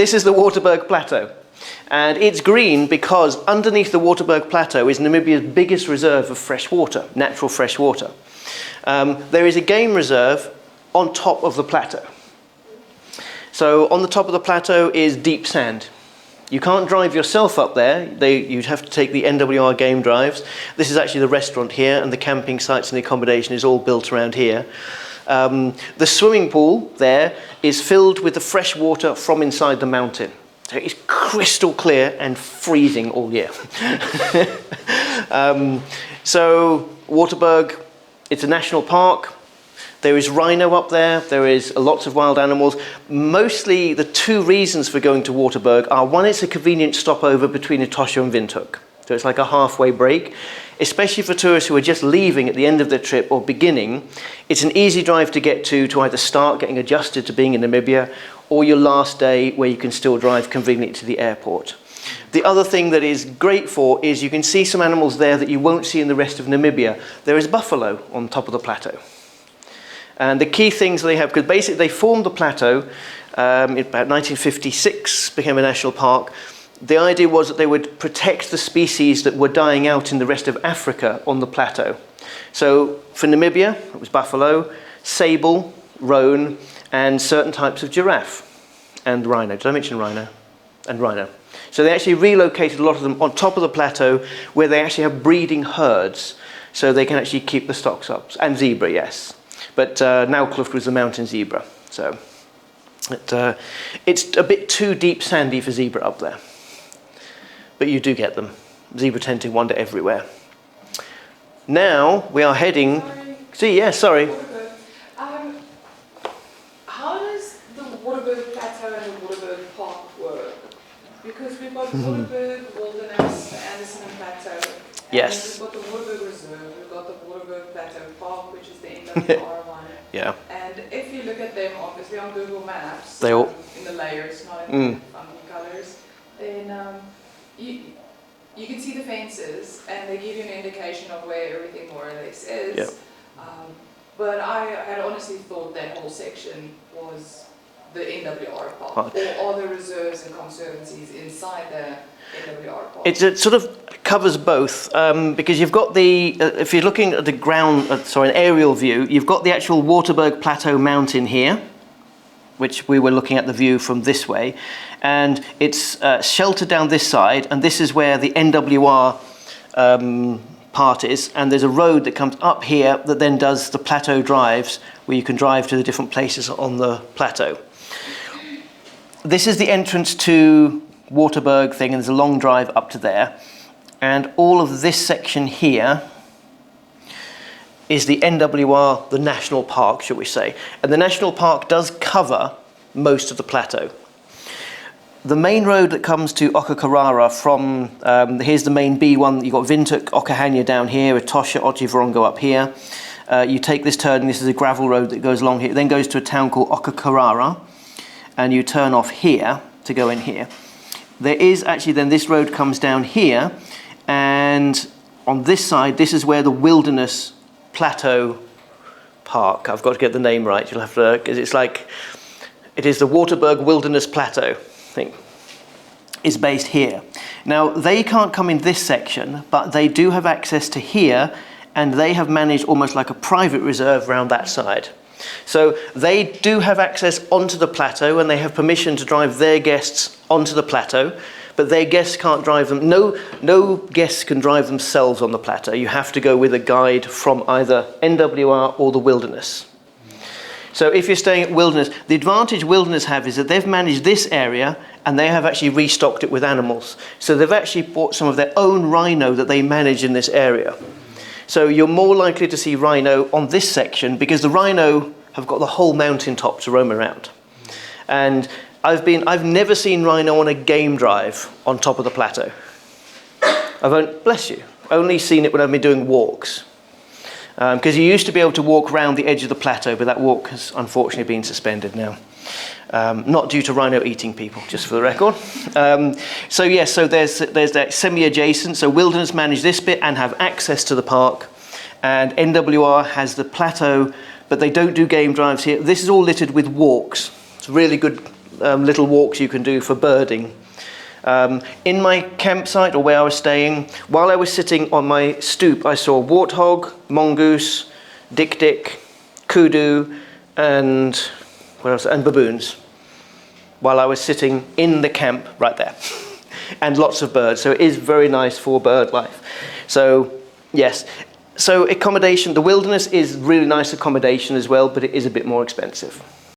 This is the Waterberg Plateau. And it's green because underneath the Waterberg Plateau is Namibia's biggest reserve of fresh water, natural fresh water. There is a game reserve on top of the plateau. So on the top of the plateau is deep sand. You can't drive yourself up there. You'd have to take the NWR game drives. This is actually the restaurant here, and the camping sites and the accommodation is all built around here. The swimming pool there is filled with the fresh water from inside the mountain. So it's crystal clear and freezing all year. So Waterberg, it's a national park. There is rhino up there. There is lots of wild animals. Mostly the two reasons for going to Waterberg are, one, it's a convenient stopover between Etosha and Windhoek. So it's like a halfway break, especially for tourists who are just leaving at the end of their trip or beginning. It's an easy drive to get to either start getting adjusted to being in Namibia, or your last day where you can still drive conveniently to the airport. The other thing that is great for is you can see some animals there that you won't see in the rest of Namibia. There is buffalo on top of the plateau. And the key things they have, because basically they formed the plateau in about 1956, became a national park. The idea was that they would protect the species that were dying out in the rest of Africa on the plateau. So for Namibia, it was buffalo, sable, roan, and certain types of giraffe and rhino. Did I mention rhino? And rhino. So they actually relocated a lot of them on top of the plateau where they actually have breeding herds, so they can actually keep the stocks up. And zebra, yes. But now Kluft was the mountain zebra. So it's a bit too deep sandy for zebra up there. But you do get them. Zebra tend to wander everywhere. Now we are heading... Sorry. How does the Waterberg Plateau and the Waterberg Park work? Because we've got Waterberg, Wilderness, the Anderson Plateau. Yes. And we've got the Waterberg Reserve, we've got the Waterberg Plateau Park, which is the NWR one. Yeah. And if you look at them, obviously on Google Maps, they all in the layers, not in the funky colours, then you can see the fences, and they give you an indication of where everything more or less is. Yep. But I had honestly thought that whole section was the NWR park, or are there reserves and conservancies inside the NWR park? It sort of covers both, because you've got the, if you're looking at the ground, an aerial view, you've got the actual Waterberg Plateau mountain here, which we were looking at the view from this way, and it's sheltered down this side, and this is where the NWR part is, and there's a road that comes up here that then does the plateau drives, where you can drive to the different places on the plateau. This is the entrance to Waterberg thing, and there's a long drive up to there, and all of this section here is the NWR, the national park, shall we say, and the national park does cover most of the plateau. The main road that comes to Okakarara from, here's the main B1, you've got Windhoek, Okahanya down here, Etosha, Otjiwarongo up here. You take this turn, this is a gravel road that goes along here, it then goes to a town called Okakarara, and you turn off here to go in here. There is actually then this road comes down here, and on this side, this is where the Wilderness Plateau Park, I've got to get the name right, you'll have to, because it's like, it is the Waterberg Wilderness Plateau thing, is based here. Now, they can't come in this section, but they do have access to here, and they have managed almost like a private reserve around that side. So they do have access onto the plateau, and they have permission to drive their guests onto the plateau, but their guests can't drive them. No guests can drive themselves on the plateau. You have to go with a guide from either NWR or the Wilderness. So if you're staying at Wilderness, the advantage Wilderness have is that they've managed this area, and they have actually restocked it with animals. So they've actually bought some of their own rhino that they manage in this area. So you're more likely to see rhino on this section because the rhino have got the whole mountaintop to roam around. And I've never seen rhino on a game drive on top of the plateau. Bless you, only seen it when I've been doing walks. Because you used to be able to walk around the edge of the plateau, but that walk has unfortunately been suspended now. Not due to rhino eating people, just for the record. So yes, so there's that semi-adjacent. So Wilderness manage this bit and have access to the park, and NWR has the plateau, but they don't do game drives here. This is all littered with walks. It's really good little walks you can do for birding. In my campsite, or where I was staying, while I was sitting on my stoop, I saw warthog, mongoose, dik-dik, kudu, and what else? And baboons, while I was sitting in the camp right there. And lots of birds, so it is very nice for bird life. So yes, so accommodation, the wilderness is really nice accommodation as well, but it is a bit more expensive.